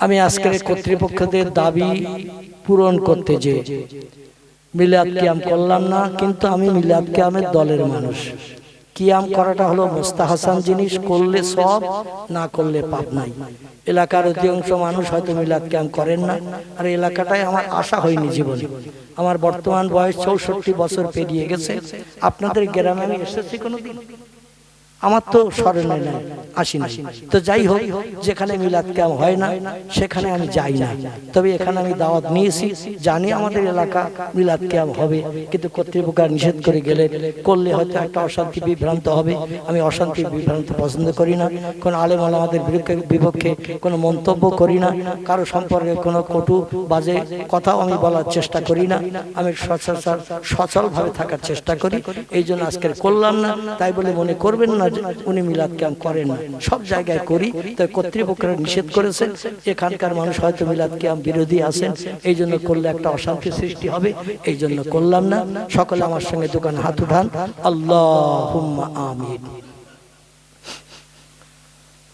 আমি আজকের কর্তৃপক্ষদের দাবি পূরণ করতে যে মিলাদ কিয়াম করলাম না, কিন্তু আমি মিলাদ কিয়ামের দলের মানুষ। কিয়াম করাটা হলো মুস্তাহাসান জিনিস, করলে সব, না করলে পাপ নাই। এলাকার অধিকাংশ মানুষ হয়তো মিলাদ কিয়াম করেন না, আর এলাকাটায় আমার আশা হয়নি জীবনে। আমার বর্তমান বয়স 64 বছর পেরিয়ে গেছে। আপনাদের গ্রামে আমি এসেছি কোনোদিন? আমার তো স্মরণে নাই, আসিনি। তো যাই হোক, যেখানে মিলাদ কিয়াম হয় না সেখানে আমি যাই না। তবে এখানে আমি দাওয়াত নিয়েছি, জানি আমাদের এলাকা মিলাদ কিয়াম হবে, কিন্তু কর্তৃপক্ষ নিষেধ করে গেলে করলে হয়তো একটা অশান্তি বিভ্রান্ত হবে। আমি অশান্তি বিভ্রান্ত পছন্দ করি না। কোনো আলেম ওলামাদের বিপক্ষে কোনো মন্তব্য করি না, কারো সম্পর্কে কোনো কটু বাজে কথাও আমি বলার চেষ্টা করি না। আমি সচলভাবে থাকার চেষ্টা করি। এই জন্য আজকের করলাম না, তাই বলে মনে করবেন না উনি মিলাদ কিয়াম করেন না। সব জায়গায় করি, তাই কর্তৃপক্ষরা নিষেধ করেছেন। এখানকার মানুষ হয়তো মিলাদ কিয়াম বিরোধী আছেন, এই জন্য করলে একটা অশান্তি সৃষ্টি হবে, এই জন্য করলাম না। সকলে আমার সঙ্গে দোকানে হাত উঠান, আল্লাহুম্মা আমিন।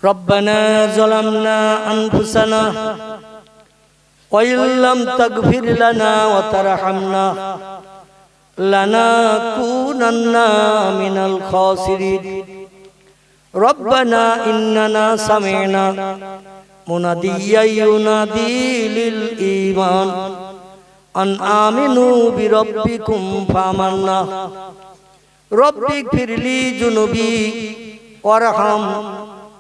রব্বানা যালামনা আনফুসানা ওয়া ইল্লাম তাগফির লানা ওয়া তারহামনা লানাকুনান্না মিনাল খাসিরিন। রব্বানা ইন্নানা সামি'না মুনাদিয়্যান ইউনাদি লিল ঈমান আন আমিনু বিরাব্বিকুম ফামান্না রব্বিগফিরলি যুনুবি ওয়ারহাম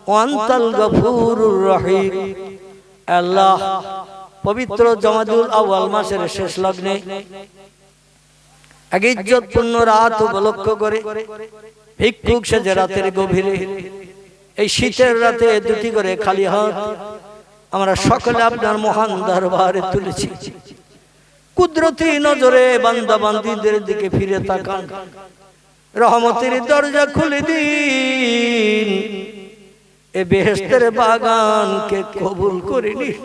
ওয়া আনতাল গফুরুর রহিম। আল্লাহ, পবিত্র জমাদুল আউয়াল মাসের শেষ লগ্নে এক ইজ্জতপূর্ণ রাত উপলক্ষ করে ভিক্ষুক সেজে রাতের গভীরে এই শীতের রাতে দুটি করে খালি হাত আমরা সকলে আপনার মহান দরবারে তুলেছি। কুদরতি নজরে বান্দা বান্দীদের দিকে ফিরে তাকান, রহমতের দরজা খুলে দিন, এ বেহেশতের বাগানকে কবুল করে নিন।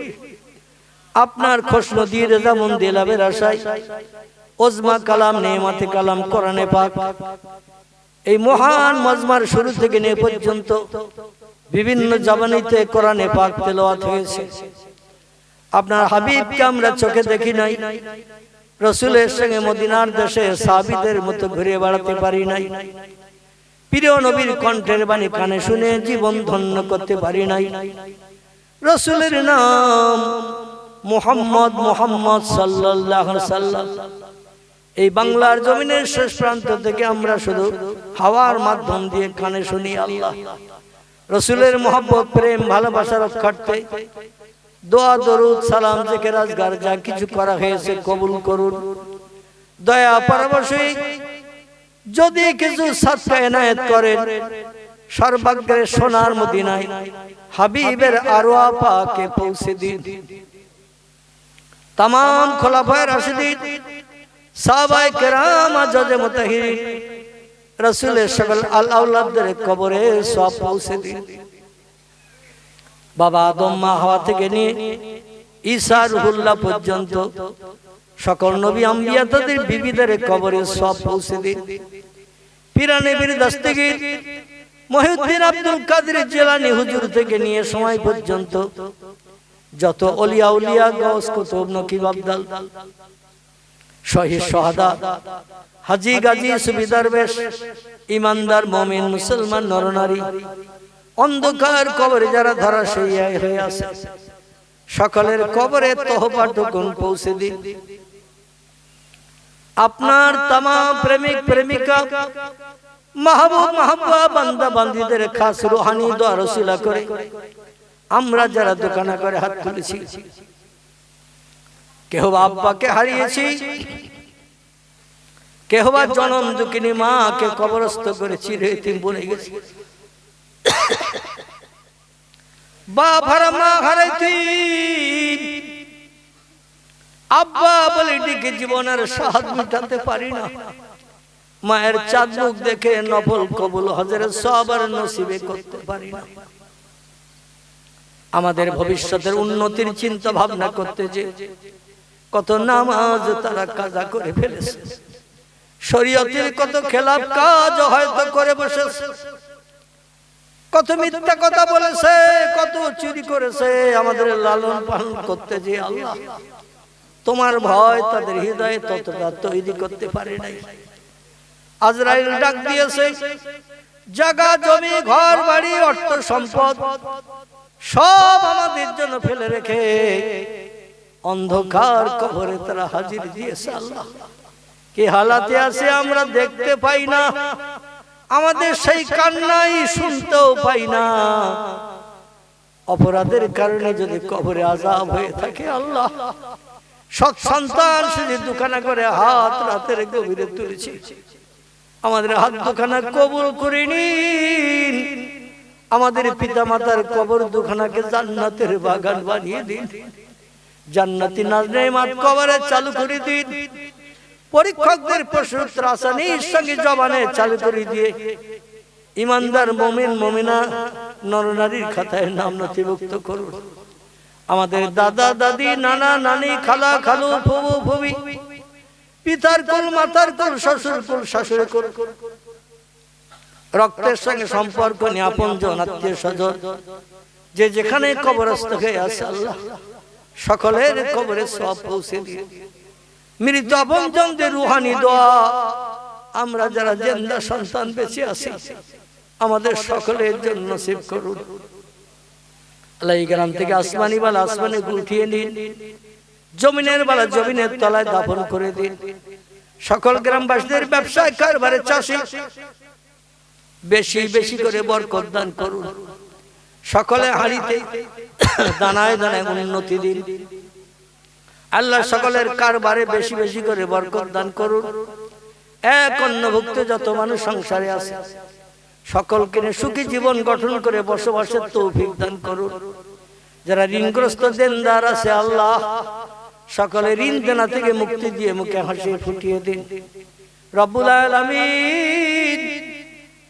আপনার খোশনদী রেজামন্দি লাভের আশায় ওজমা কালাম, নেমাতে কালাম, কোরআনে পাক এই মহান মজমার শুরু থেকে নিয়ে পর্যন্ত বিভিন্ন জবানিতে কোরআনে পাক তেলাওয়াত হয়েছে। আপনার হাবিবকে আমরা চোখে দেখি নাই, রাসূলের সঙ্গে মদিনার দেশে সাহাবীদের মতো ঘুরে বেড়াতে পারি নাই, প্রিয় নবীর কণ্ঠের বাণী কানে শুনে জীবন ধন্য করতে পারি নাই। রাসূলের নাম মুহাম্মদ, মুহাম্মদ সাল্লাল্লাহু আলাইহি ওয়াসাল্লাম এই বাংলার জমিনের শেষ প্রান্ত থেকে আমরা শুধু হাওয়ার মাধ্যম দিয়ে কানে শুনি। আল্লাহ, রাসূলের মহব্বত, প্রেম, ভালোবাসার রক্ষার্থে দোয়া, দরুদ, সালাম, জিকির, আজকার যা কিছু করা হয়েছে কবুল করুন। দয়া পরবশী যদি কিছু সাদকা এনায়েত করেন, সর্বাগ্রে সোনার মদিনায় হাবিবের আরওয়া পাকে পৌঁছে দিন। तमाम खुलाफाয়ে রাশিদিন, সাহাবায়ে কেরাম, আজওয়াজে মুতাহহিরিন, রাসূলের সকল আল আওলাদদের কবরে সওয়াব পৌঁছে দিন। বাবা আদম, মা হাওয়া থেকে নিয়ে ঈসা রুহুল্লাহ পর্যন্ত সকল নবী আম্বিয়া তাদের বিবিদের কবরে সওয়াব পৌঁছে দিন। পীরানে বীর দস্তগীর মহিউদ্দিন আব্দুল কাদের জিলানী হুজুর থেকে নিয়ে সময় পর্যন্ত যত ওলিয়া উলিয়া, গাউস, কুতুব, নকিব, আবদাল, শহীদ, সোহাদা, হাজী, গাজী, সুফি, দরবেশ, ইমানদার, মুমিন, মুসলমান নরনারী, অন্ধকার কবরে যারা ধরাশায়ী হয়ে আছে, সকলের কবরে তওবাটুকুন পৌঁছে দিন। আপনার तमाम প্রেমিক প্রেমিকা, মাহবুব মাহবুবা, বান্দা বান্দীদের খাস রূহানি দোয়া রসিলা করে আমরা যারা দোকানে করে হাত তুলেছি, কেহ আব্বাকে হারিয়েছি, কেহ বা জনম দুঃখিনী মাকে কবরস্থ করেছি, রেতিম বলে গেছি, বাপ হারা মা হারাইছি, আব্বা বলে ডেকে জীবনের স্বাদ মিটাতে পারি না, মায়ের চাঁদ মুখ দেখে নফল কবুল হজের সওয়াব নসিবে করতে পারি না। আমাদের ভবিষ্যতের উন্নতির চিন্তা ভাবনা করতে যে কত নামাজ তারা কাজা করে ফেলেছে, শরীয়তের কত খেলাফ কাজ হয়তো করে বসেছে, কত মিথ্যা কথা বলেছে, কত চুরি করেছে আমাদের লালন পালন করতে যে আল্লাহ তোমার ভয় তাদের হৃদয়ে ততটা তৈরি করতে পারে নাই। আজরাইল ডাক দিয়েছে, জায়গা জমি ঘর বাড়ি অর্থ সম্পদ সব আমাদের জন্য ফেলে রেখে অন্ধকার কবরে তারা হাজির দিয়েছে। আল্লাহ কি হালাতে আছে আমরা দেখতে পাই না, আমাদের সেই কান্নাই শুনতেও পাই না। অপরাধের কারণে যদি কবরে আযাব হয়ে থাকে আল্লাহ, সৎ সন্তান শুধু দুখানা করে হাত রাতের গভীরে তুলেছি, আমাদের হাত দুখানা কবুল করে নিন। আমাদের পিতা মাতার কবর দুখানাকে জান্নাতের বাগান বানিয়ে দিন, জান্নাতি নাজনেমাত কবরে চালু করে দিন। পরীক্ষকদের প্রশ্নোত্তর আসানির সঙ্গে জবানে চালু করে দিয়ে ইমানদার মুমিন মুমিনা নরনারীর খাতায় নাম নথিভুক্ত করুন। আমাদের দাদা দাদি নানা নানি খালা খালু ফুবু ফুবি পিতার কুল মাতার কুল শ্বশুর কুল শাশুড়ি কুল রক্তের সঙ্গে সম্পর্ক নিয়ে আপনজন আত্মীয় স্বজন যে যেখানে কবরস্থ হয়ে আছে আল্লাহ সকলের কবরে সওয়াব পৌঁছে দিয়ে মৃত আপনজনদের রুহানি দোয়া আমরা যারা জিন্দা সন্তান বেঁচে আছি আমাদের সকলের জন্য নসিব করুন। আল্লাহ এই গ্রাম থেকে আসমানি বালা আসমানে উঠিয়ে নিন, জমিনের বালা জমিনের তলায় দাফন করে দিন। সকল গ্রামবাসীদের ব্যবসায় কারবারে চাষে বেশি বেশি করে বরকত দান করুন। সকলে হাড়িতে দানায় দানায় উন্নতি দিন। আল্লাহ সকলের কারবারে বেশি বেশি করে বরকত দান করুন। এক অন্নভুক্ত যত মানুষ সংসারে আছে সকলকে সুখী জীবন গঠন করে বসবাসের তৌফিক দান করুন। যারা ঋণগ্রস্ত দেনদার আছে আল্লাহ সকলে ঋণ দেনা থেকে মুক্তি দিয়ে মুখে হাসি ফুটিয়ে দিন। রব্বুল আলামিন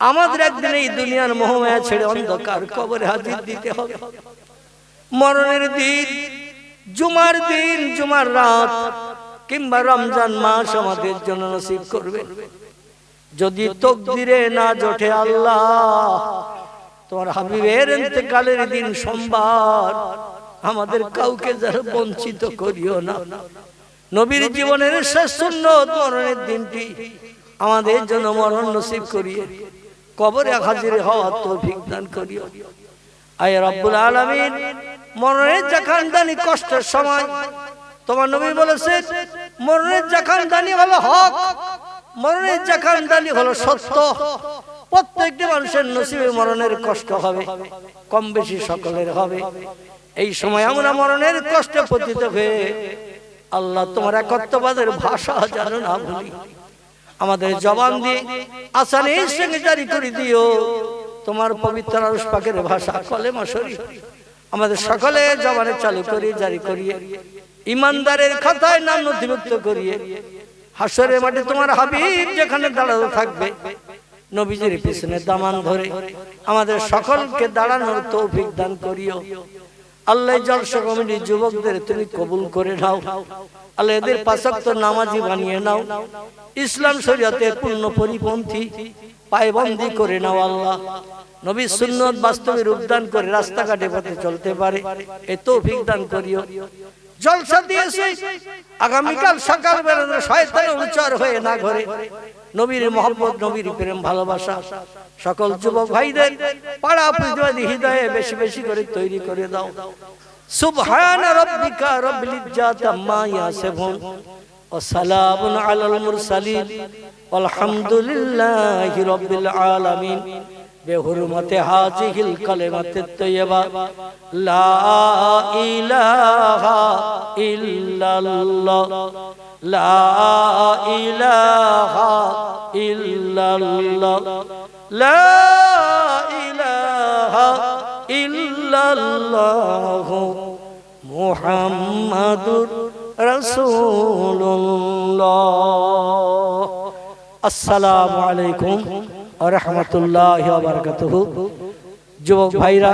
আমাদের একদিন এই দুনিয়ার মোহমায়া ছেড়ে অন্ধকার কবরে হাজির দিতে হবে। মরণের দিন, জুমার দিন, জুমার রাত কিংবা রমজান মাস আমাদের জন্য নসিব করবে। যদি তকদিরে না জোটে আল্লাহ তোমার হাবিবের ইন্তেকালের দিন সোমবার আমাদের কাউকে যারা বঞ্চিত করিও না। নবীর জীবনের শেষ সুন্নত মরণের দিনটি আমাদের জন্য মরণ নসিব করিয়ে কবরে হাজির হওয়ার তৌফিক দান করিও। আয় রব্বুল আলামিন মরণের জাখানদানি কষ্টের সময় তোমার নবী বলেছেন মরণের জাখানদানি হলো হক, মরণের জাখানদানি হলো সত্য। প্রত্যেকটি মানুষের নসিবে মরণের কষ্ট হবে, কম বেশি সকলের হবে। এই সময় আমরা মরণের কষ্টে পতিত হয়ে আল্লাহ তোমার একত্ববাদের ভাষা জানো না ভুলি, আমাদের জবান দিয়ে আসানির সঙ্গে জারি করে দিও তোমার পবিত্র আরশ পাকের ভাষা কলেমা শরীফ আমাদের সকলের জবানে চালু করে জারি করিয়ে ইমানদারের খাতায় নাম নথিভুক্ত করিয়ে হাসরের মাঠে তোমার হাবিব যেখানে দাঁড়ানো থাকবে নবীজির পিছনে দামান ধরে আমাদের সকলকে দাঁড়ানোর তৌফিক দান করিও। আল্লাহ জলসা কমিটির যুবকদের তুমি কবুল করে নাও। আল্লাহ এদের পাঁচ ওয়াক্ত নামাজি বানিয়ে নাও, ইসলাম শরীয়তের পূর্ণ পরিপন্থী পায়বন্দি করে নাও। আল্লাহ নবীর সুন্নত বাস্তবে রূপদান করে রাস্তাঘাটে পথে চলতে পারে এ তৌফিক দান করিও। জলসা দিয়েছে আগামীকাল সকাল বেলা শয়তান উচ্চার হয়ে না ঘরে নবীর মহব্বত নবীর প্রেম ভালোবাসা সকল যুবক ভাইদের পাড়া প্রতিবাদী হৃদয়ে বেশি বেশি করে তৈরি করে দাও। সুবহান রাব্বিকা রাব্বিল ইজ্জাতি আম্মা ইয়াসিফুন ওয়া সালামুন আলাল মুরসালিন আলহামদুলিল্লাহি রাব্বিল আলামিন। বেহুরমতে হাজিহিল কালিমাতুত তাইয়্যিবা লা ইলাহা ইল্লাল্লাহ লা ইলাহা ইল্লাল্লাহ লা ইলাহা ইল্লাল্লাহ মুহাম্মাদুর রাসূলুল্লাহ। আসসালামু আলাইকুম ওয়া রাহমাতুল্লাহি ওয়া বারাকাতুহু। যুবক ভাইরা